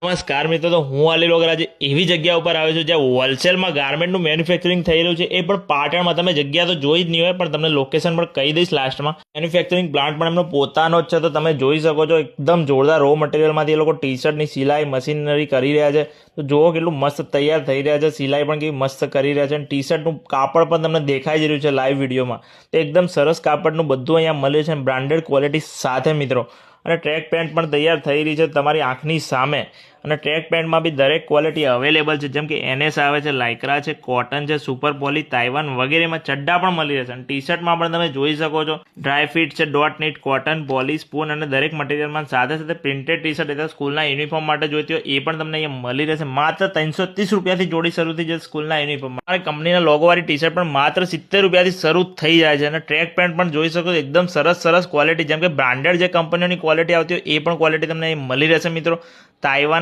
નમસ્કાર મિત્રો, તો હું અલી લોગર આજે એવી જગ્યા ઉપર આવ્યો છું જ્યાં હોલસેલમાં ગાર્મેન્ટનું મેન્યુફેક્ચરિંગ થઈ રહ્યું છે. એ પણ પાટણમાં. તમે જગ્યા તો જોઈ જ નહીં હોય, પણ તમને લોકેશન પણ કહી દઈશ લાસ્ટમાં. મેન્યુફેક્ચરિંગ પ્લાન્ટ પણ એમનો પોતાનો જ છે, તો તમે જોઈ શકો છો એકદમ જોરદાર રો મટીરિયલમાંથી એ લોકો ટી શર્ટની સિલાઈ મશીનરી કરી રહ્યા છે. તો જુઓ કેટલું મસ્ત તૈયાર થઈ રહ્યા છે, સિલાઈ પણ કેવી મસ્ત કરી રહ્યા છે, અને ટી શર્ટનું કાપડ પણ તમને દેખાઈ જ રહ્યું છે લાઈવ વિડીયોમાં. તો એકદમ સરસ કાપડનું બધું અહીંયા મળે છે, બ્રાન્ડેડ ક્વોલિટી સાથે મિત્રો. અને ટ્રેક પેન્ટ પણ તૈયાર થઈ રહી છે તમારી આંખની સામે. અને ટ્રેક પેન્ટમાં બી દરેક ક્વોલિટી અવેલેબલ છે, જેમ કે NS આવે છે, લાઇક્રા છે, કોટન છે, સુપર પોલી, તાઇવાન વગેરેમાં ચડ્ડા પણ મળી રહેશે. અને ટી શર્ટમાં પણ તમે જોઈ શકો છો ડ્રાય ફિટ છે, dot knit, cotton, poly, spun અને દરેક મટીરિયલમાં સાથે સાથે પ્રિન્ટેડ ટી શર્ટ એટલે સ્કૂલના યુનિફોર્મ માટે જોઈતી હોય એ પણ તમને અહીંયા મળી રહેશે. માત્ર 330 રૂપિયાથી જોડી શરૂ થઈ જશે સ્કૂલના યુનિફોર્મ. અમારી કંપનીના લોગોવાળી ટી શર્ટ પણ માત્ર 70 રૂપિયાથી શરૂ થઈ જાય છે. અને ટ્રેક પેન્ટ પણ જોઈ શકો છો એકદમ સરસ ક્વોલિટી, જેમ કે બ્રાન્ડેડ જે કંપનીઓની ક્વોલિટી આવતી હોય એ પણ ક્વોલિટી તમને અહીં મળી રહેશે મિત્રો. તાઇવાન